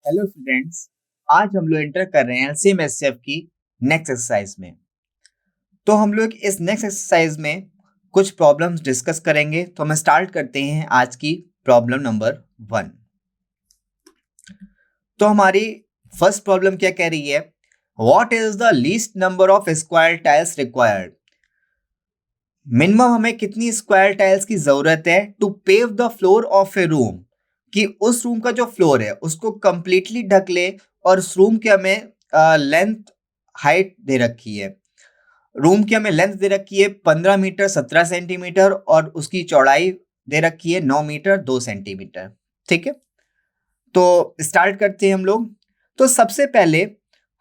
Hello students. आज हम लोग एंटर कर रहे हैं एलसीएम एचसीएफ की नेक्स्ट एक्सरसाइज में। तो हम लोग इस नेक्स्ट एक्सरसाइज में कुछ प्रॉब्लम्स डिस्कस करेंगे। तो हम स्टार्ट करते हैं आज की प्रॉब्लम नंबर 1। तो हमारी फर्स्ट प्रॉब्लम क्या कह रही है? What is the least number of square tiles required? Minimum हमें कितनी स्क्वायर टाइल्स की जरूरत है to pave the floor of a room, कि उस रूम का जो फ्लोर है उसको कंप्लीटली ढक ले। और उस रूम के हमें लेंथ हाइट दे रखी है। रूम की हमें लेंथ दे रखी है 15 मीटर 17 सेंटीमीटर और उसकी चौड़ाई दे रखी है 9 मीटर 2 सेंटीमीटर। ठीक है, तो स्टार्ट करते हैं हम लोग। तो सबसे पहले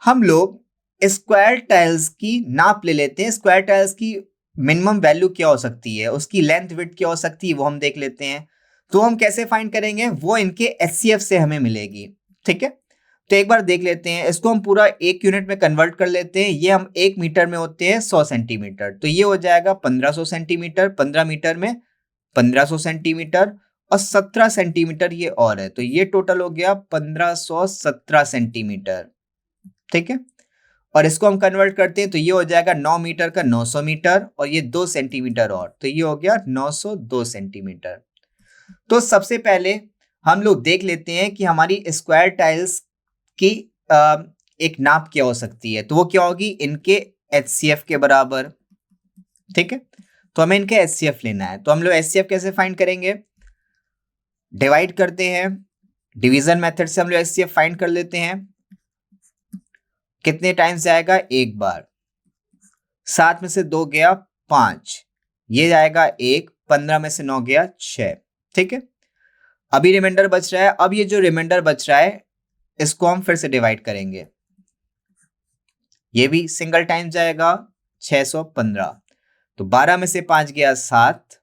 हम लोग स्क्वायर टाइल्स की नाप ले लेते हैं। स्क्वायर टाइल्स की मिनिमम वैल्यू क्या हो सकती है, उसकी लेंथ विड्थ क्या हो सकती है, वो हम देख लेते हैं। तो हम कैसे फाइंड करेंगे, वो इनके एचसीएफ से हमें मिलेगी। ठीक है, तो एक बार देख लेते हैं। इसको हम पूरा एक यूनिट में कन्वर्ट कर लेते हैं। ये हम 1 मीटर में होते हैं 100 सेंटीमीटर, तो ये हो जाएगा 1500 सेंटीमीटर। 15 मीटर में 1500 सेंटीमीटर और 17 सेंटीमीटर ये और है, तो ये टोटल हो गया 1517 सेंटीमीटर। ठीक है, और इसको हम कन्वर्ट करते हैं तो ये हो जाएगा 9 मीटर का 900 मीटर और ये 2 सेंटीमीटर और, तो ये हो गया 902 सेंटीमीटर। तो सबसे पहले हम लोग देख लेते हैं कि हमारी स्क्वायर टाइल्स की एक नाप क्या हो सकती है। तो वो क्या होगी, इनके एचसीएफ के बराबर। ठीक है, तो हमें इनके एचसीएफ लेना है। तो हम लोग एचसीएफ कैसे फाइंड करेंगे? डिवाइड करते हैं, डिवीजन मेथड से हम लोग एचसीएफ फाइंड कर लेते हैं। कितने टाइम्स जाएगा? एक बार। 7 में से 2 गया 5, ये जाएगा 1। 15 में से 9 गया 6। ठीक है, अभी रिमाइंडर बच रहा है। अब ये जो रिमाइंडर बच रहा है इसको हम फिर से डिवाइड करेंगे। ये भी सिंगल टाइम जाएगा 615। तो 12 में से 5 गया 7,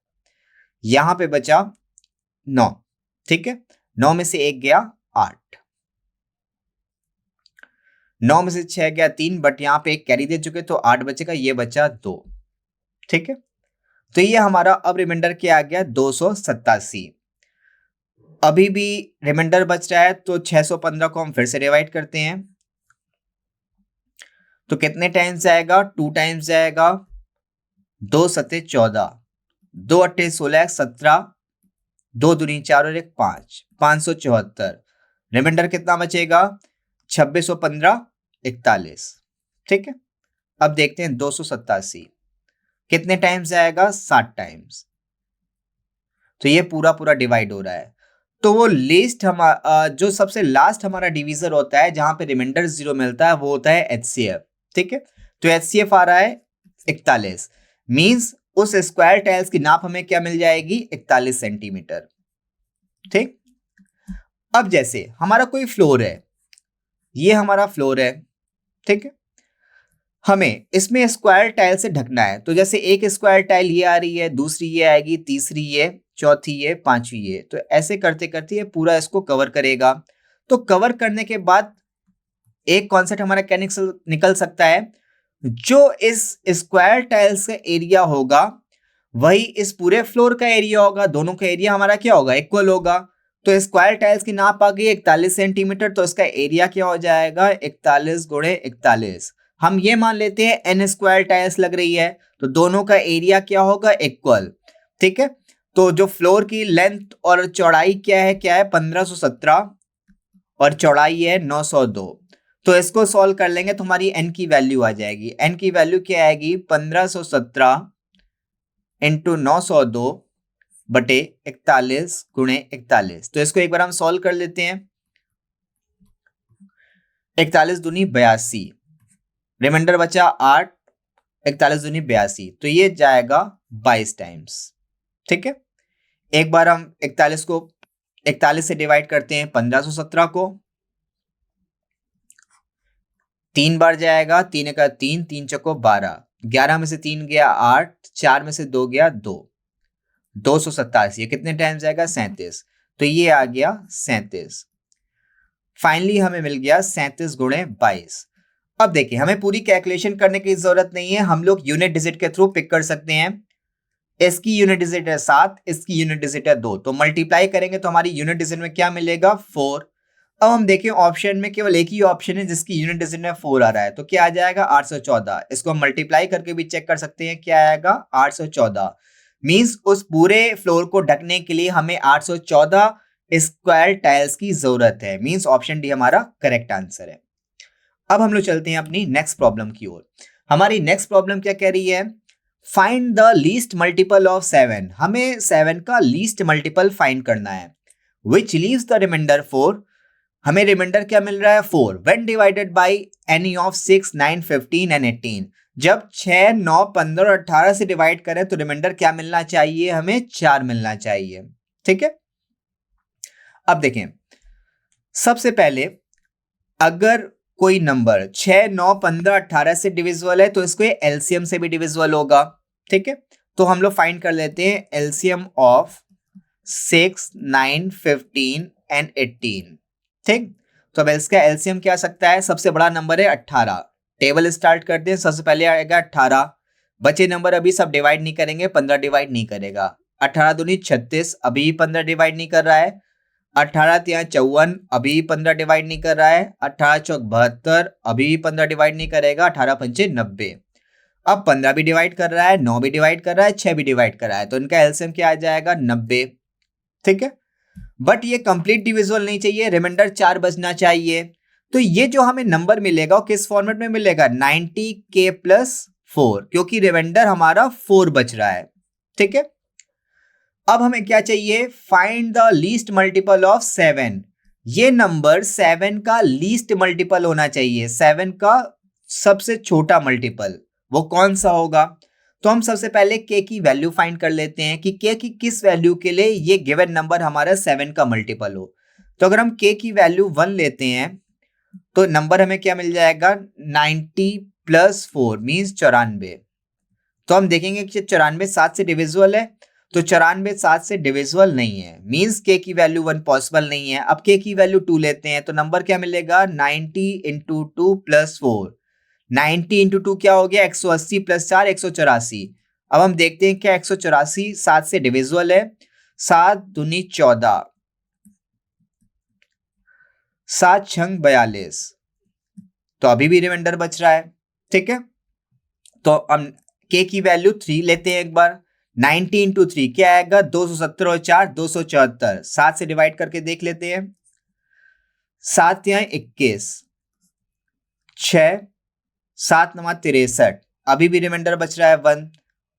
यहां पे बचा 9। ठीक है, 9 में से 1 गया 8, 9 में से 6 गया 3, बट यहाँ पे एक कैरी दे चुके तो 8 बचेगा, ये बचा 2। ठीक है, तो ये हमारा अब रिमाइंडर क्या आ गया 287। अभी भी रिमाइंडर बच रहा है तो 615 को हम फिर से डिवाइड करते हैं। तो कितने टाइम्स जाएगा? 2 टाइम्स जाएगा। 2 सते 14, 2 अट्ठे 16 17, 2 दूनी 4 और 1 5, 574। रिमाइंडर कितना बचेगा? 2615 41। ठीक है, अब देखते हैं 287 कितने टाइम्स जाएगा? 7 टाइम्स। तो ये पूरा पूरा डिवाइड हो रहा है। तो वो लिस्ट जो सबसे लास्ट हमारा डिवीजर होता है जहां पे रिमाइंडर 0 मिलता है वो होता है एचसीएफ। ठीक है, तो एचसीएफ आ रहा है 41। मींस उस स्क्वायर टाइल्स की नाप हमें क्या मिल जाएगी? 41 सेंटीमीटर। ठीक, अब जैसे हमारा कोई फ्लोर है, ये हमारा फ्लोर है। ठीक है, हमें इसमें स्क्वायर टाइल से ढकना है। तो जैसे एक स्क्वायर टाइल ये आ रही है, दूसरी ये आएगी, तीसरी ये, चौथी ये, पांचवी ये, तो ऐसे करते करते ये पूरा इसको कवर करेगा। तो कवर करने के बाद एक कॉन्सेप्ट हमारा क्या निकल सकता है, जो इस स्क्वायर टाइल्स का एरिया होगा वही इस पूरे फ्लोर का एरिया होगा। दोनों का एरिया हमारा क्या होगा? इक्वल होगा। तो स्क्वायर टाइल्स की नाप आ गई 41 सेंटीमीटर, तो इसका एरिया क्या हो जाएगा? 41 गुणे 41। हम ये मान लेते हैं n स्क्वायर टाइल्स लग रही है, तो दोनों का एरिया क्या होगा? इक्वल। ठीक है, तो जो फ्लोर की लेंथ और चौड़ाई क्या है? 1517 और चौड़ाई है 902। तो इसको सॉल्व कर लेंगे तो हमारी n की वैल्यू आ जाएगी। n की वैल्यू क्या आएगी? 1517 इंटू 902 बटे 41 गुणे 41। तो इसको एक बार हम सॉल्व कर लेते हैं। 41 दूनी 82, रिमाइंडर बचा 8, 41 दूनी 82, तो ये जाएगा 22 टाइम्स। ठीक है, एक बार हम 41 को 41 से डिवाइड करते हैं 1517 को। 3 बार जाएगा, 3 का 3, 3 चौको 12, 11 में से 3 गया 8, 4 में से 2 गया 2, 287। कितने टाइम्स जाएगा? 37। तो ये आ गया 37। फाइनली हमें मिल गया 37 गुणे 22। अब देखिए, हमें पूरी कैलकुलेशन करने की जरूरत नहीं है, हम लोग यूनिट डिजिट के थ्रू पिक कर सकते हैं। इसकी यूनिट डिजिट है 7, इसकी यूनिट डिजिट है 2, तो मल्टीप्लाई करेंगे तो हमारी यूनिट डिजिट में क्या मिलेगा? 4। अब हम देखें ऑप्शन में केवल एक ही ऑप्शन है जिसकी यूनिट डिजिट में 4 आ रहा है, तो क्या आ जाएगा 814। इसको हम मल्टीप्लाई करके भी चेक कर सकते हैं, क्या आएगा 814। मींस उस पूरे फ्लोर को ढकने के लिए हमें 814 स्क्वायर टाइल्स की जरूरत है। मींस ऑप्शन डी हमारा करेक्ट आंसर है। अब हम लोग चलते हैं अपनी नेक्स्ट प्रॉब्लम की ओर। हमारी नेक्स्ट प्रॉब्लम क्या कह रही है, find the least multiple of 7। हमें 7 का लीस्ट मल्टीपल फाइंड करना है। Which leaves the remainder 4। हमें रिमाइंडर क्या मिल रहा है 4 when divided by any of 6, 9, 15 and 18। जब 6, 9, 15 और 18 से डिवाइड करें तो रिमाइंडर क्या मिलना चाहिए, हमें 4 मिलना चाहिए। ठीक है, अब देखें, सबसे पहले अगर कोई नंबर 6, 9, 15, 18 से डिविजिबल है तो इसको एलसीएम से भी डिविजिबल होगा। ठीक है, तो हम लोग फाइंड कर लेते हैं एलसीएम ऑफ 6, 9, 15 एंड 18। ठीक, तो अब इसका एलसीएम क्या आ सकता है, सबसे बड़ा नंबर है 18। टेबल स्टार्ट करते हैं, सबसे पहले आएगा 18। बचे नंबर अभी सब डिवाइड नहीं करेंगे, 15 डिवाइड नहीं करेगा। 18 दूनी 36, अभी 15 डिवाइड नहीं कर रहा है। 18 तिया 54, अभी 15 डिवाइड नहीं कर रहा है। 18 चौक 72, अभी 15 डिवाइड नहीं करेगा। 18 पंचे 90। अब 15 भी डिवाइड कर रहा है, 9 भी डिवाइड कर रहा है, 6 भी डिवाइड कर रहा है, तो इनका एलसीएम क्या आ जाएगा 90। ठीक है, बट ये कंप्लीट डिविजिबल नहीं चाहिए, रिमाइंडर 4 बचना चाहिए। तो ये जो हमें नंबर मिलेगा वो किस फॉर्मेट में मिलेगा, 90k + 4, क्योंकि रिमाइंडर हमारा 4 बच रहा है। ठीक है, अब हमें क्या चाहिए, find the least multiple of 7। ये नंबर 7 का लीस्ट मल्टीपल होना चाहिए, 7 का सबसे छोटा मल्टीपल, वो कौन सा होगा। तो हम सबसे पहले k की वैल्यू फाइंड कर लेते हैं कि k की किस वैल्यू के लिए ये गिवन नंबर हमारा 7 का मल्टीपल हो। तो अगर हम k की वैल्यू 1 लेते हैं तो नंबर हमें क्या मिल जाएगा, 90 + 4 मीन्स 94। तो हम देखेंगे कि 94 7 से डिविजिबल है, तो 94 7 से डिविजिबल नहीं है, मीन्स k की वैल्यू 1 पॉसिबल नहीं है। अब k की वैल्यू 2 लेते हैं तो नंबर क्या मिलेगा, 90 × 2 + 4। 90 × 2 क्या हो गया, 180 + 4 184। अब हम देखते हैं क्या 184 7 से डिविजिबल है। 7 दूनी 14, 7 छंग 42, तो अभी भी रिमाइंडर बच रहा है। ठीक है, तो हम k की वैल्यू 3 लेते हैं एक बार। 90 × 3 क्या आएगा, 270 और 4 274। 7 से डिवाइड करके देख लेते हैं। 7 या 21, 6, 7 9 63, अभी भी रिमाइंडर बच रहा है 1।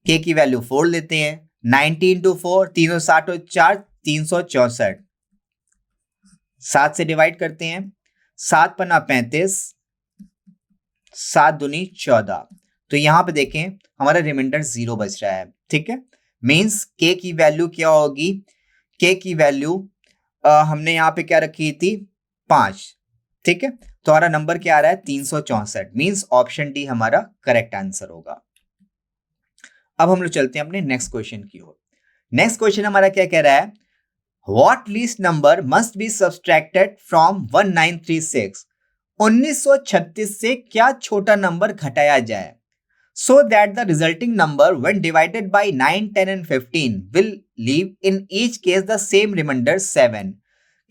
k की वैल्यू 4 लेते हैं। 90 × 4 360 और 4 364। 7 से डिवाइड करते हैं। 7 पन्ना 35, 7 दूनी 14। तो यहां पे देखें हमारा रिमाइंडर 0 बच रहा है। ठीक है, मींस k की वैल्यू क्या होगी, k की वैल्यू हमने यहाँ पे क्या रखी थी 5। ठीक है, तो हमारा नंबर क्या आ रहा है 364, मींस ऑप्शन डी हमारा करेक्ट आंसर होगा। अब हम लोग चलते हैं अपने नेक्स्ट क्वेश्चन की ओर। नेक्स्ट क्वेश्चन हमारा क्या कह रहा है, what least number must be subtracted from 1936। 1936 से क्या छोटा नंबर घटाया जाए, so that the resulting number when divided by 9, 10 and 15 will leave in each case the same remainder 7।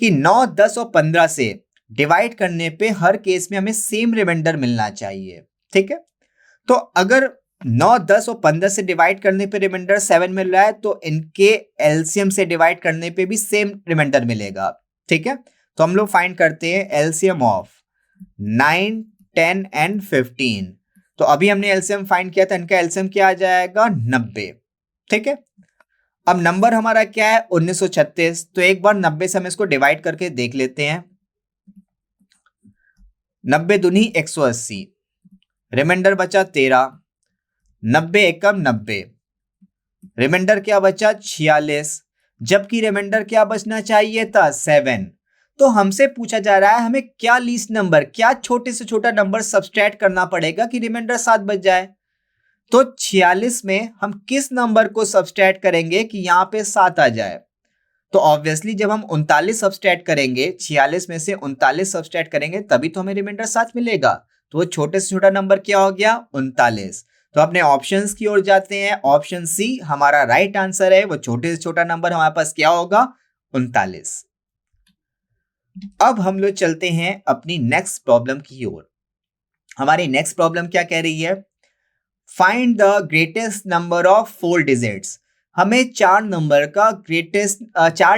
कि 9, 10 और 15 से डिवाइड करने पे हर केस में हमें सेम रिमाइंडर मिलना चाहिए। ठीक है, तो अगर 9, 10 और 15 से डिवाइड करने पे रिमाइंडर 7 मिल रहा है तो इनके एलसीएम से डिवाइड करने पे भी सेम रिमाइंडर मिलेगा। ठीक है, तो हम लोग फाइंड करते हैं एलसीएम ऑफ 9, 10 एंड 15। तो अभी हमने एलसीएम फाइंड किया था, इनका एलसीएम क्या आ जाएगा 90। ठीक है, अब नंबर हमारा क्या है 1936, तो एक बार 90 से हम इसको डिवाइड करके देख लेते हैं। 90 दूनी 180, रिमाइंडर बचा 13। 90 एकम 90, रिमाइंडर क्या बचा 46, जबकि रिमाइंडर क्या बचना चाहिए था 7। तो हमसे पूछा जा रहा है हमें क्या लीस्ट नंबर, क्या छोटे से छोटा नंबर सब्सट्रैक्ट करना पड़ेगा कि रिमाइंडर 7 बच जाए। तो 46 में हम किस नंबर को सब्सट्रैक्ट करेंगे कि यहाँ पे 7 आ जाए। तो ऑब्वियसली जब हम 39 सब्सट्रैक्ट करेंगे, 46 में से 39 सब्सट्रैक्ट करेंगे तभी तो हमें रिमाइंडर 7 मिलेगा। तो वो छोटे से छोटा नंबर क्या हो गया 39। तो अपने ऑप्शंस की ओर जाते हैं, ऑप्शन सी हमारा राइट आंसर है। वो छोटे से छोटा नंबर हमारे पास क्या होगा 39। अब हम लोग चलते हैं अपनी नेक्स्ट प्रॉब्लम की ओर। हमारी नेक्स्ट प्रॉब्लम क्या कह रही है? Find the greatest number of 4 digits. हमें चार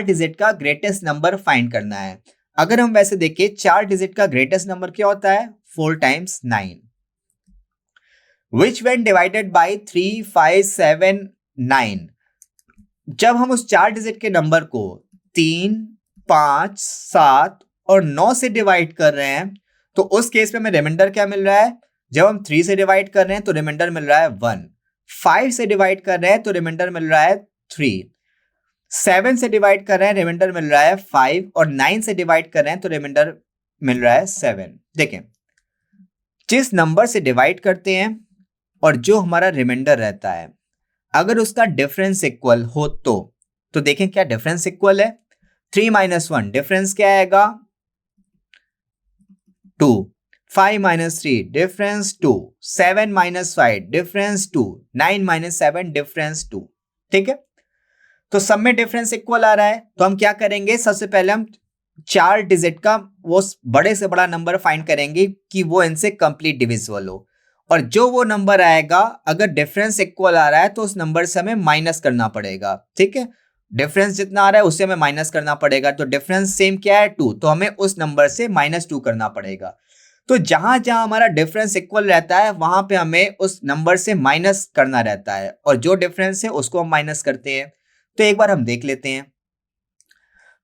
डिजिट का ग्रेटेस्ट नंबर फाइंड करना है। अगर हम वैसे देखें 4 डिजिट का ग्रेटेस्ट नंबर क्या होता है? 4 times 9। Which when divided bye 3, 5, 7, 9। जब हम उस 4 डिजिट के नंबर को 3, 5, 7 और 9 से डिवाइड कर रहे हैं तो उस केस में हमें रिमाइंडर क्या मिल रहा है? जब हम 3 से डिवाइड कर रहे हैं तो रिमाइंडर मिल रहा है 1, 5 से डिवाइड कर रहे हैं तो रिमाइंडर मिल रहा है 3, 7 से डिवाइड कर रहे हैं रिमाइंडर मिल रहा है 5 और 9 से डिवाइड कर रहे हैं तो रिमाइंडर मिल रहा है 7। देखें, जिस नंबर से डिवाइड करते हैं और जो हमारा रिमाइंडर रहता है अगर उसका डिफरेंस इक्वल हो तो देखें क्या डिफरेंस इक्वल है? 3 - 1 डिफरेंस क्या आएगा? 2, 5 - 3 डिफरेंस 2, 7 - 5 डिफरेंस 2, 9 - 7 डिफरेंस 2। ठीक है, तो सब में डिफरेंस इक्वल आ रहा है तो हम क्या करेंगे? सबसे पहले हम 4 डिजिट का वो बड़े से बड़ा नंबर फाइंड करेंगे कि वो इनसे कंप्लीट डिविजिबल हो, और जो वो नंबर आएगा अगर डिफरेंस इक्वल आ रहा है तो उस नंबर से हमें माइनस करना पड़ेगा। ठीक है, डिफरेंस जितना आ रहा है उससे हमें माइनस करना पड़ेगा। तो डिफरेंस सेम क्या है? 2, तो हमें उस नंबर से -2 करना पड़ेगा। तो जहां जहां हमारा डिफरेंस इक्वल रहता है वहां पे हमें उस नंबर से माइनस करना रहता है, और जो डिफरेंस है उसको हम माइनस करते हैं। तो एक बार हम देख लेते हैं।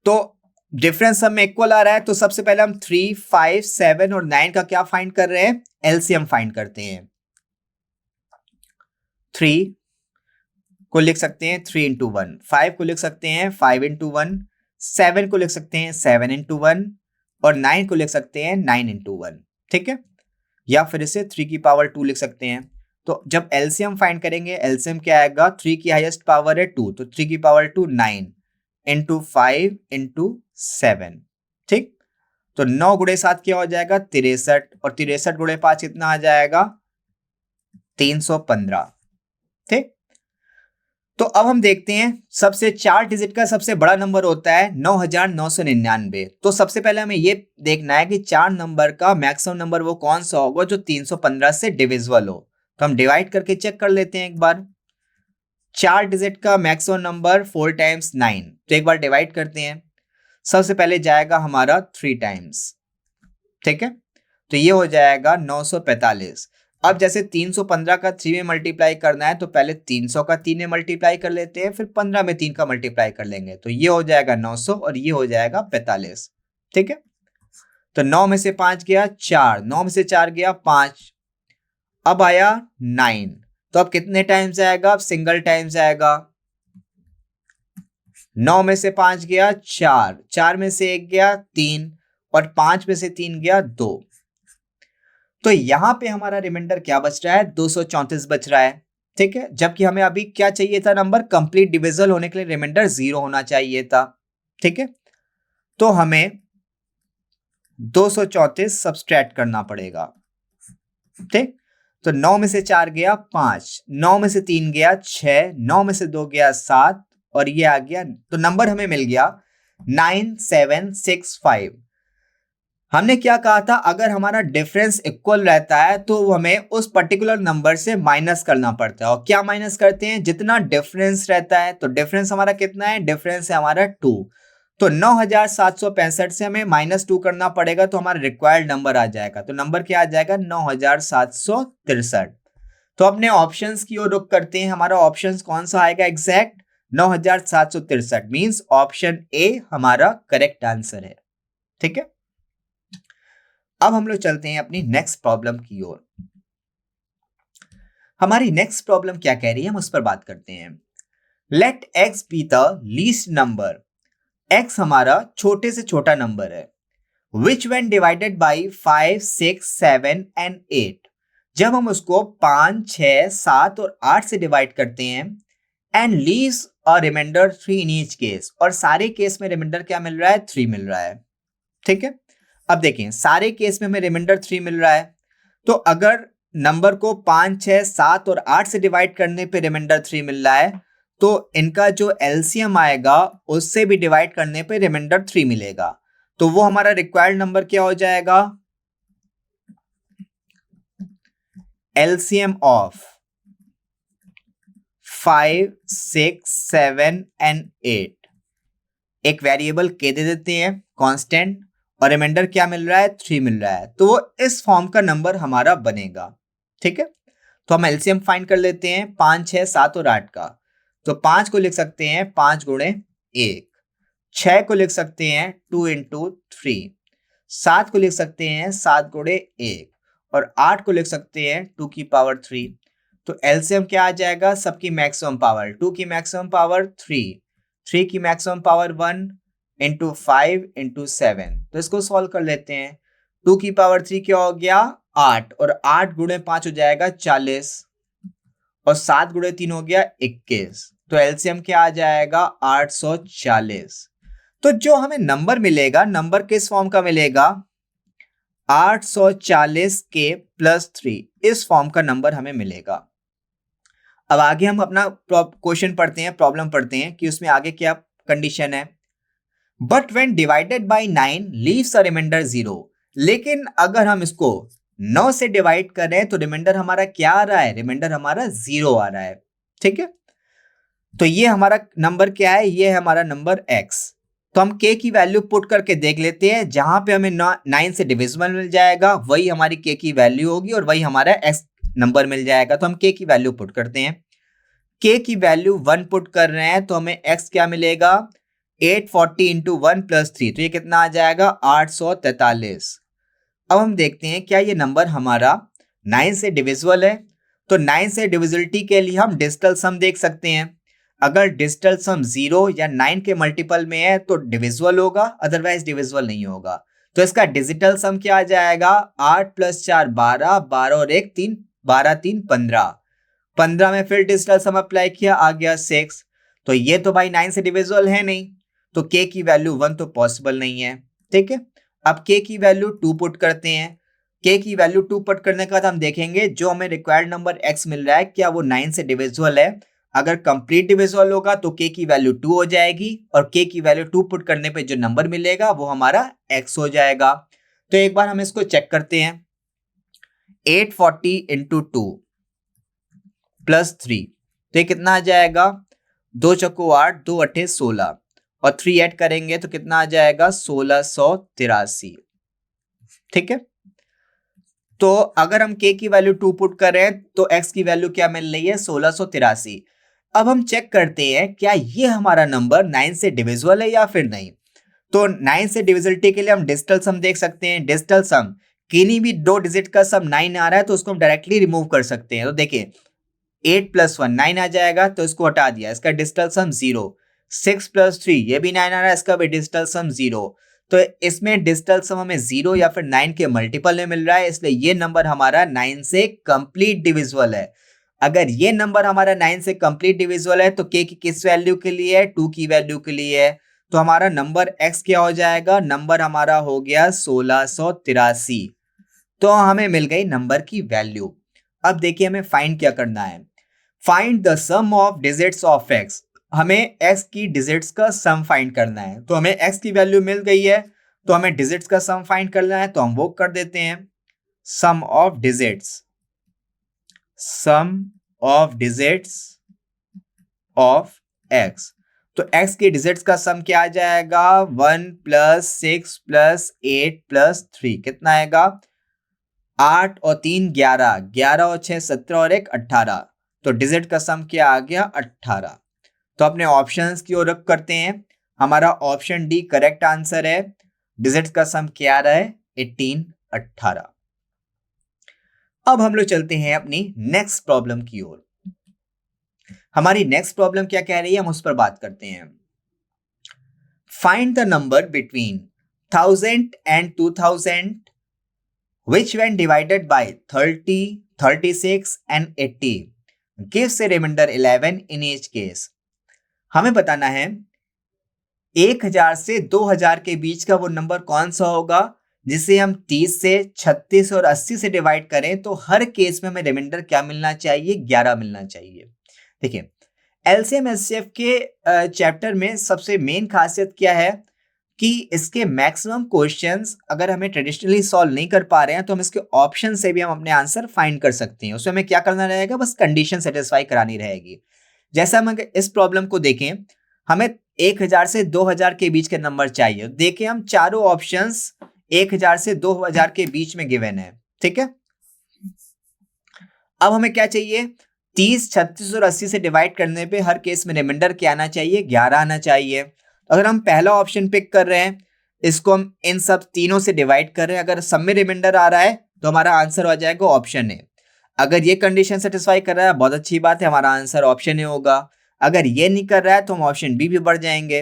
तो डिफरेंस हमें इक्वल आ रहा है तो सबसे पहले हम 3, 5, 7 और 9 का क्या फाइंड कर रहे हैं? एलसीएम फाइंड करते हैं। 3 को लिख सकते हैं 3 × 1, 5 को लिख सकते हैं 5 × 1, 7 को लिख सकते हैं 7 × 1 और 9 को लिख सकते हैं 9 × 1। ठीक है, या फिर इसे 3 की पावर 2 लिख सकते हैं। तो जब एलसीएम फाइंड करेंगे, एलसीएम क्या आएगा? 3 की हाईएस्ट पावर है 2, तो 3 की पावर 2 9 × 5 × 7। ठीक, तो 9 × 7 क्या हो जाएगा? 63, और 63 × 5 कितना आ जाएगा? 315। ठीक, तो अब हम देखते हैं सबसे 4 डिजिट का सबसे बड़ा नंबर होता है 9999। तो सबसे पहले हमें ये देखना है कि 4 नंबर का मैक्सिमम नंबर वो कौन सा होगा जो 315 से डिविजिबल हो। तो हम डिवाइड करके चेक कर लेते हैं एक बार। 4 डिजिट का मैक्सिमम नंबर 4 टाइम्स 9, तो एक बार डिवाइड करते हैं। सबसे पहले जाएगा हमारा 3 टाइम्स। ठीक है, तो ये हो जाएगा 945। अब जैसे 315 का 3 में मल्टीप्लाई करना है तो पहले 300 का 3 में मल्टीप्लाई कर लेते हैं, फिर 15 में 3 का मल्टीप्लाई कर लेंगे, तो ये हो जाएगा 900 और ये हो जाएगा 45। ठीक है, तो 9 में से 5 गया 4, 9 में से 4 गया 5, अब आया 9, तो अब कितने टाइम्स आएगा? अब सिंगल टाइम्स आएगा। 9 में से 5 गया 4, 4 में से 1 गया 3 और 5 में से 3 गया 2। तो यहां पे हमारा रिमाइंडर क्या बच रहा है? 234 बच रहा है। ठीक है, जबकि हमें अभी क्या चाहिए था? नंबर कंप्लीट डिविजिबल होने के लिए रिमाइंडर 0 होना चाहिए था। ठीक है, तो हमें 234 सब्सट्रैक्ट करना पड़ेगा। ठीक, तो 9 में से 4 गया 5, 9 में से 3 गया 6, 9 में से 2 गया 7 और ये आ गया, तो नंबर हमें मिल गया 9765। हमने क्या कहा था? अगर हमारा डिफरेंस इक्वल रहता है तो हमें उस पर्टिकुलर नंबर से माइनस करना पड़ता है। और क्या माइनस करते हैं? जितना डिफरेंस रहता है। तो डिफरेंस हमारा कितना है? डिफरेंस है हमारा 2, तो 9765 से हमें -2 करना पड़ेगा तो हमारा रिक्वायर्ड नंबर आ जाएगा। तो नंबर क्या आ जाएगा? 9763। तो अपने ऑप्शंस की ओर रुख करते हैं। हमारा ऑप्शंस कौन सा आएगा? एग्जैक्ट 9763 मींस ऑप्शन ए हमारा करेक्ट आंसर है। ठीक है, अब हम लोग चलते हैं अपनी नेक्स्ट प्रॉब्लम की ओर। हमारी नेक्स्ट प्रॉब्लम क्या कह रही है हम उस पर बात करते हैं। Let x be the least number. x हमारा छोटे से छोटा नंबर है। Which when divided by 5, 6, 7 and 8। जब हम उसको 5, 6, 7 और 8 से डिवाइड करते हैं and leaves a remainder 3 in each case, और सारे केस में रिमाइंडर क्या मिल रहा है? 3 मिल रहा है। ठीक है, अब देखें सारे केस में हमें रिमाइंडर 3 मिल रहा है, तो अगर नंबर को 5, 6, 7 और 8 से डिवाइड करने पे रिमाइंडर 3 मिल रहा है तो इनका जो एलसीएम आएगा उससे भी डिवाइड करने पे रिमाइंडर 3 मिलेगा। तो वो हमारा रिक्वायर्ड नंबर क्या हो जाएगा, एलसीएम ऑफ 5, 6, 7 एंड 8। एक वेरिएबल के दे देते हैं कांस्टेंट, और रिमाइंडर क्या मिल रहा है, 3 मिल रहा है, तो वो इस फॉर्म का नंबर हमारा बनेगा। ठीक है, तो हम एलसीएम फाइंड कर लेते हैं 5, 6, 7 और 8 का। तो 5 को लिख सकते हैं 5 गुणे 1, 6 को लिख सकते हैं 2 इंटू 3, 7 को लिख सकते हैं 7 गुणे 1, और 8 को लिख सकते हैं 2 की पावर 3। तो एलसीएम क्या आ जाएगा, सबकी मैक्सिमम पावर, 2 की मैक्सिमम पावर 3, 3 की मैक्सिमम पावर 1 इंटू 5 इंटू 7। तो इसको सॉल्व कर लेते हैं। 2 की पावर 3 क्या हो गया, 8, और 8 गुणे 5 हो जाएगा 40, और 7 गुणे 3 हो गया 21। तो एलसीएम क्या आ जाएगा, 840। तो जो हमें नंबर मिलेगा, नंबर किस फॉर्म का मिलेगा, 840 के प्लस 3, इस फॉर्म का नंबर हमें मिलेगा। अब आगे हम अपना क्वेश्चन पढ़ते हैं, प्रॉब्लम पढ़ते हैं कि उसमें आगे क्या कंडीशन है। But when divided by 9 leaves a remainder 0। लेकिन अगर हम इसको 9 से डिवाइड करें तो रिमाइंडर हमारा क्या आ रहा है, रिमाइंडर हमारा 0 आ रहा है। ठीक है, तो ये हमारा नंबर क्या है, ये है हमारा नंबर x। तो हम k की वैल्यू पुट करके देख लेते हैं, जहां पे हमें 9 से डिविजिबल मिल जाएगा वही हमारी k की वैल्यू होगी, और वही हमारा x नंबर मिल जाएगा। तो हम k की वैल्यू पुट करते हैं, k की वैल्यू 1 पुट कर रहे हैं, तो हमें x क्या मिलेगा, 840 इंटू 1 प्लस 3, तो ये कितना आ जाएगा, 843। अब हम देखते हैं क्या ये नंबर हमारा 9 से डिविजिबल है। तो 9 से डिविजिबिलिटी के लिए हम डिजिटल सम देख सकते हैं। अगर डिजिटल सम 0 या 9 के मल्टीपल में है तो डिविजिबल होगा, अदरवाइज डिविजिबल नहीं होगा। तो इसका डिजिटल सम क्या आ जाएगा, 8 + 4 12, 12 और 1 3, 12 3 15, 15 में फिर डिजिटल सम अप्लाई किया, आ गया 6। तो ये तो भाई 9 से डिविजिबल है नहीं, तो k की वैल्यू 1 तो पॉसिबल नहीं है। ठीक है, अब k की वैल्यू 2 पुट करते हैं। k की वैल्यू 2 पुट करने के बाद हम देखेंगे जो हमें रिक्वायर्ड नंबर x मिल रहा है क्या वो 9 से डिविजिबल है। अगर कंप्लीट डिविजिबल होगा तो k की वैल्यू 2 हो जाएगी, और k की वैल्यू 2 पुट करने पे जो नंबर मिलेगा वो हमारा x हो जाएगा। तो एक बार हम इसको चेक करते हैं, 840 इंटू 2 प्लस 3, तो ये कितना आ जाएगा, 2 चौको 8, 2 अट्ठे 16, और 3 ऐड करेंगे तो कितना आ जाएगा, 1683। ठीक है, तो अगर हम k की वैल्यू 2 पुट करें तो x की वैल्यू क्या मिल रही है, 1683। अब हम चेक करते हैं क्या ये हमारा नंबर 9 से डिविजिबल है या फिर नहीं। तो 9 से डिविजिबिलिटी के लिए हम डिजिटल सम देख सकते हैं। डिजिटल सम किन्हीं भी दो डिजिट का सम 9 आ रहा है तो उसको हम डायरेक्टली रिमूव कर सकते हैं। तो देखिए 8 + 1 9 आ जाएगा, तो इसको हटा दिया, इसका डिजिटल सम 0। 6 + 3 ये भी 9 आ रहा है, इसका भी डिजिटल सम 0। तो इसमें डिजिटल सम हमें 0 या फिर 9 के मल्टीपल में मिल रहा है, इसलिए ये नंबर हमारा 9 से कंप्लीट डिविजिबल है। अगर ये नंबर हमारा 9 से कंप्लीट डिविजिबल है तो k की किस वैल्यू के लिए है, 2 की वैल्यू के लिए है। तो हमारा नंबर x क्या हो जाएगा, नंबर हमारा हो गया 1683। तो हमें मिल गई नंबर की वैल्यू। अब देखिए हमें फाइंड क्या करना है, find the sum of digits of x। हमें x की डिजिट्स का सम फाइंड करना है। तो हमें x की वैल्यू मिल गई है, तो हमें डिजिट्स का सम फाइंड करना है, तो हम वो कर देते हैं, sum of digits, sum of digits of x। तो x की डिजिट्स का सम क्या आ जाएगा, 1 + 6 + 8 + 3, कितना आएगा, 8 और 3 11, 11 और 6 17 और 1 18। तो डिजिट का सम क्या आ गया, 18। तो अपने ऑप्शंस की ओर रुख करते हैं, हमारा ऑप्शन डी करेक्ट आंसर है। डिजिट्स का सम क्या आ रहा है, 18 18। अब हम लोग चलते हैं अपनी नेक्स्ट प्रॉब्लम की ओर। हमारी नेक्स्ट प्रॉब्लम क्या कह रही है, हम उस पर बात करते हैं। Find the number between 1000 and 2000 which when divided by 30, 36 and 80 gives a remainder 11 in each case। हमें बताना है 1000 से 2000 के बीच का वो नंबर कौन सा होगा जिसे हम 30 से 36 और 80 से डिवाइड करें तो हर केस में हमें रिमाइंडर क्या मिलना चाहिए, 11 मिलना चाहिए। देखिए एलसीएम एचसीएफ के चैप्टर में सबसे मेन खासियत क्या है, कि इसके मैक्सिमम क्वेश्चंस अगर हमें ट्रेडिशनली सॉल्व नहीं कर पा रहे हैं तो हम इसके ऑप्शन से भी हम अपने आंसर फाइंड कर सकते हैं। उसमें हमें क्या करना रहेगा, बस कंडीशन सेटिस्फाई करानी रहेगी। जैसे हम अगर इस प्रॉब्लम को देखें, हमें 1000 से 2000 के बीच के नंबर चाहिए। देखिए हम चारों ऑप्शंस 1000 से 2000 के बीच में गिवन है, ठीक है। अब हमें क्या चाहिए, 30, 36 और 80 से डिवाइड करने पे हर केस में रिमाइंडर क्या आना चाहिए, 11 आना चाहिए। अगर हम पहला ऑप्शन पिक कर रहे हैं, इसको हम इन सब तीनों से डिवाइड कर रहे हैं, अगर सब में रिमाइंडर आ रहा है तो हमारा आंसर हो जाएगा ऑप्शन ए। अगर ये कंडीशन सेटिस्फाई कर रहा है, बहुत अच्छी बात है, हमारा आंसर ऑप्शन ए होगा। अगर ये नहीं कर रहा है तो हम ऑप्शन बी भी बढ़ जाएंगे।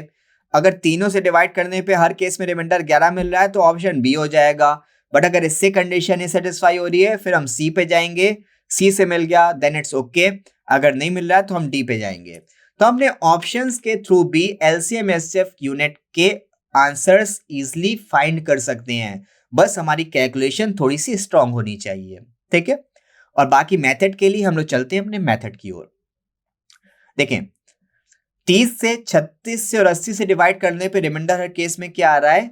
अगर तीनों से डिवाइड करने पे हर केस में रिमाइंडर 11 मिल रहा है तो ऑप्शन बी हो जाएगा। बट अगर इससे कंडीशन ही सेटिस्फाई हो रही है फिर हम सी पे जाएंगे। सी से मिल गया देन इट्स ओके, अगर नहीं मिल रहा है तो हम डी पे जाएंगे। तो हमने ऑप्शंस के थ्रू भी एलसीएम एचसीएफ यूनिट के आंसर्स इजीली फाइंड कर सकते हैं, बस हमारी कैलकुलेशन थोड़ी सी स्ट्रांग होनी चाहिए, ठीक है। और बाकी मेथड के लिए हम लोग चलते हैं अपने मेथड की ओर। देखें 30 से 36 से और 80 से डिवाइड करने पे रिमाइंडर हर केस में क्या आ रहा है,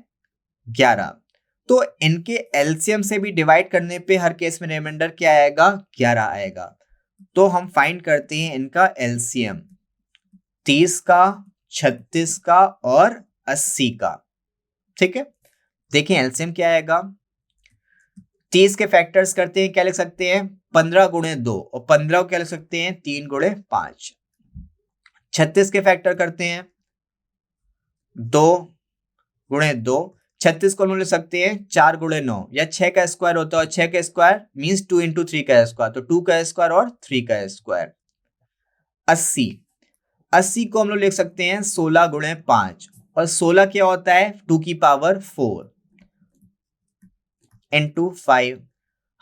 11। तो इनके एलसीएम से भी डिवाइड करने पे हर केस में रिमाइंडर क्या आएगा, 11 आएगा। तो हम फाइंड करते हैं इनका एलसीएम 30 का, 36 का और 80 का, ठीक है। देखें एलसीएम क्या आएगा, 30 के फैक्टर्स करते हैं, क्या लिख सकते हैं 15 गुणे 2, और 15 को क्या लिख सकते हैं 3 गुणे 5। 36 के फैक्टर करते हैं 2 गुणे 2, 36 को हम लिख सकते हैं 4 गुणे 9, या 6 का स्क्वायर होता है, और 6 का स्क्वायर मीन्स 2 इंटू 3 का स्क्वायर, तो 2 का स्क्वायर और 3 का स्क्वायर। 80 को हम लोग लिख सकते हैं 16 गुणे 5, और 16 क्या होता है 2 की पावर 4 इंटू 5।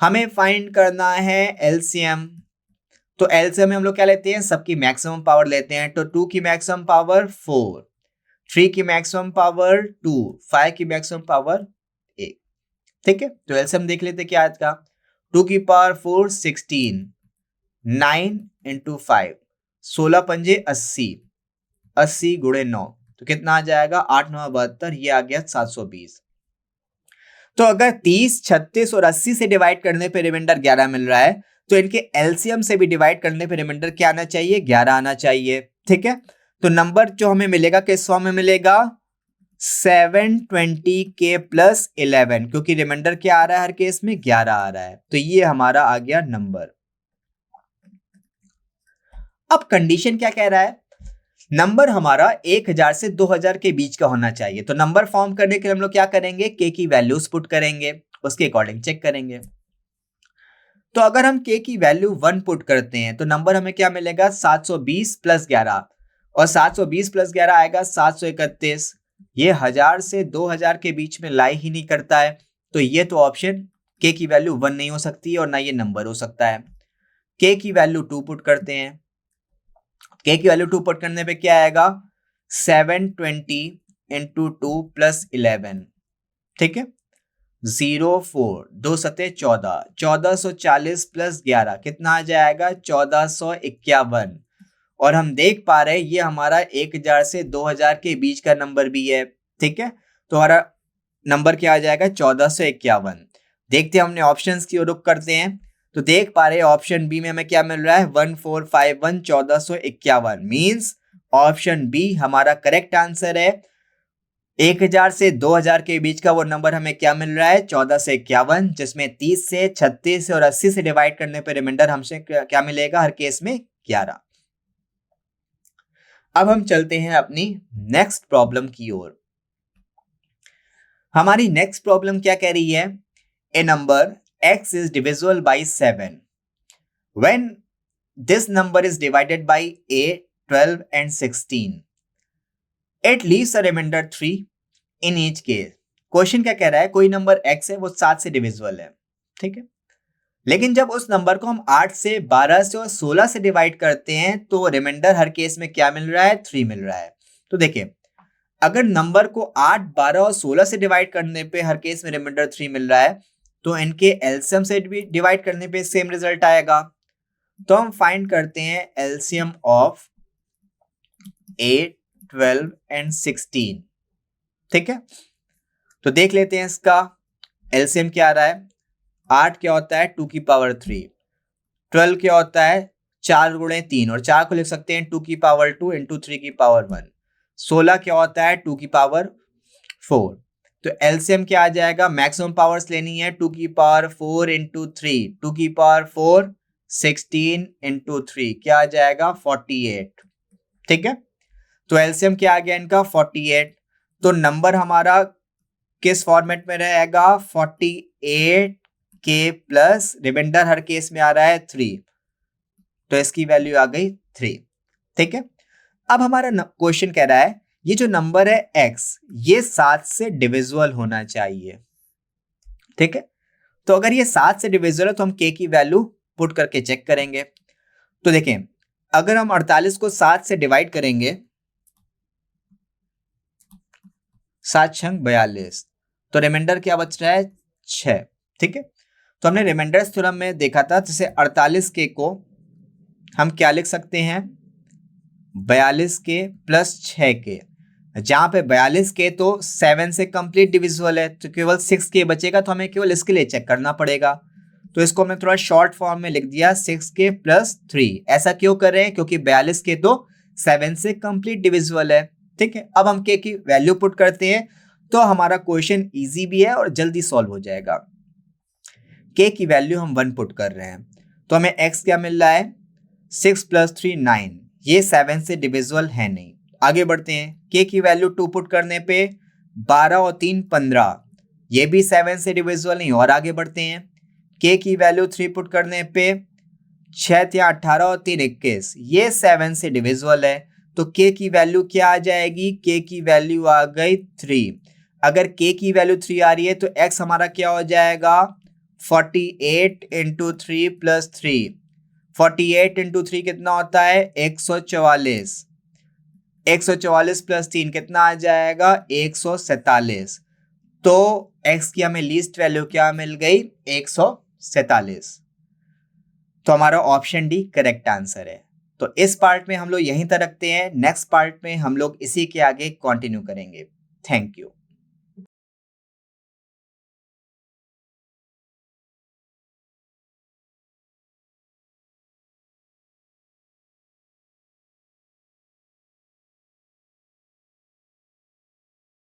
हमें फाइंड करना है एलसीएम, तो एलसीएम में हम लोग क्या लेते हैं, सबकी मैक्सिमम पावर लेते हैं। तो 2 की मैक्सिमम पावर 4, 3 की मैक्सिमम पावर 2, 5 की मैक्सिमम पावर 1, ठीक है। तो एलसीएम देख लेते क्या आज का, 2 की पावर 4 16, 9 इंटू 5, 16 पंजे 80, 80 गुणे 9, तो कितना आ जाएगा 8 9 72, ये आ गया 720। तो अगर 30, 36 और 80 से डिवाइड करने पे रिमाइंडर 11 मिल रहा है तो इनके एलसीएम से भी डिवाइड करने पे रिमाइंडर क्या आना चाहिए, 11 आना चाहिए, ठीक है। तो नंबर जो हमें मिलेगा किस फॉर्म में मिलेगा, 720 के प्लस 11, क्योंकि रिमाइंडर क्या आ रहा है हर केस में 11 आ रहा है, तो ये हमारा आ गया नंबर। अब कंडीशन क्या कह रहा है, नंबर हमारा 1000 से 2000 के बीच का होना चाहिए। तो नंबर फॉर्म करने के लिए हम लोग क्या करेंगे, के की वैल्यूज पुट करेंगे, उसके अकॉर्डिंग चेक करेंगे। तो अगर हम के की वैल्यू 1 पुट करते हैं तो नंबर हमें क्या मिलेगा 720 प्लस 11, और 720 प्लस 11 आएगा 731। ये 1000 से 2000 के बीच में लाई ही नहीं करता है, तो ये तो ऑप्शन के की वैल्यू 1 नहीं हो सकती और ना ये नंबर हो सकता है। के की वैल्यू 2 पुट करते हैं, के की वैल्यू 2 पुट करने पे क्या आएगा 720 इंटू 2 प्लस 11, ठीक है 04, 2 सते 14, 1440 प्लस 11 कितना आ जाएगा 1451। और हम देख पा रहे हैं ये हमारा 1000 से 2000 के बीच का नंबर भी है, ठीक है। तो हमारा नंबर क्या आ जाएगा 1451। देखते हैं हमने ऑप्शंस की ओर रुख करते हैं, तो देख पा रहे हैं ऑप्शन बी में हमें क्या मिल रहा है 1451 1451, मीन्स ऑप्शन बी हमारा करेक्ट आंसर है। 1000 से 2000 के बीच का वो नंबर हमें क्या मिल रहा है 1451, जिसमें 30 से 36 से और 80 से डिवाइड करने पर रिमाइंडर हमसे क्या मिलेगा हर केस में 11। अब हम चलते हैं अपनी नेक्स्ट प्रॉब्लम की ओर। हमारी नेक्स्ट प्रॉब्लम क्या कह रही है, ए number x is divisible by 7 when this number is divided by 8, 12 and 16, it leaves a remainder 3 in each case। Question क्या कह रहा है, कोई नंबर x है वो 7 से डिविजिबल है, ठीक है, लेकिन जब उस नंबर को हम 8 से 12 से और 16 से डिवाइड करते हैं तो रिमाइंडर हर केस में क्या मिल रहा है 3 मिल रहा है। तो देखिए अगर नंबर को 8, 12 और 16 से डिवाइड करने पे हर केस में रिमाइंडर 3 मिल रहा है तो इनके एलसीएम से भी डिवाइड करने पे सेम रिजल्ट आएगा। तो हम फाइंड करते हैं एलसीएम ऑफ 8, 12 एंड 16। ठीक है, तो देख लेते हैं इसका एलसीएम क्या आ रहा है। 8 क्या होता है 2 की पावर 3, 12 क्या होता है 4 गुणे 3 और 4 को लिख सकते हैं 2 की पावर 2 इंटू 3 की पावर 1। 16 क्या होता है 2 की पावर 4। तो एलसीएम क्या आ जाएगा, मैक्सिमम पावर्स लेनी है 2 की पावर 4 इंटू 3, 2 की पावर 4 16 इंटू 3 क्या आ जाएगा 48। ठीक है, तो एलसीएम क्या आ गया इनका 48। तो नंबर हमारा किस फॉर्मेट में रहेगा 48 के प्लस रिमाइंडर हर केस में आ रहा है 3, तो इसकी वैल्यू आ गई 3। ठीक है, अब हमारा क्वेश्चन कह रहा है ये जो नंबर है x ये 7 से डिविजिबल होना चाहिए। ठीक है, तो अगर ये 7 से डिविजिबल है तो हम k की वैल्यू पुट करके चेक करेंगे। तो देखें अगर हम 48 को 7 से डिवाइड करेंगे 7 छंग 42, तो रिमाइंडर क्या बच रहा है 6। ठीक है, तो हमने रिमाइंडर थ्योरम में देखा था जैसे 48 के को हम क्या लिख सकते हैं 42 के प्लस 6 के, जहां पे 42 के तो 7 से कंप्लीट डिविजिबल है तो केवल 6 के बचेगा, तो हमें केवल इसके लिए चेक करना पड़ेगा। तो इसको हमने थोड़ा शॉर्ट फॉर्म में लिख दिया 6 के प्लस 3। ऐसा क्यों कर रहे हैं, क्योंकि 42 के तो 7 से कंप्लीट डिविजिबल है। ठीक है, अब हम के की वैल्यू पुट करते हैं तो हमारा क्वेश्चन इजी भी है और जल्दी सॉल्व हो जाएगा। के की वैल्यू हम 1 पुट कर रहे हैं तो हमें x क्या मिल रहा है 6 प्लस 3 9, ये 7 से डिविजिबल है नहीं। आगे बढ़ते हैं, के की वैल्यू 2 पुट करने पे 12 और 3 15, ये भी 7 से डिविजिबल नहीं। और आगे बढ़ते हैं, के की वैल्यू 3 पुट करने पे 6 या 18 और 3 21, ये 7 से डिविजिबल है। तो के की वैल्यू क्या आ जाएगी, के की वैल्यू आ गई 3। अगर के की वैल्यू 3 आ रही है तो x हमारा क्या हो जाएगा 48 इंटू 3 प्लस 3। 48 इंटू 3 कितना होता है 144। 144 प्लस 3 कितना आ जाएगा 147। तो x की हमें लीस्ट वैल्यू क्या मिल गई 147। तो हमारा ऑप्शन डी करेक्ट आंसर है। तो इस पार्ट में हम लोग यहीं तक रखते हैं, नेक्स्ट पार्ट में हम लोग इसी के आगे कंटिन्यू करेंगे। Thank you.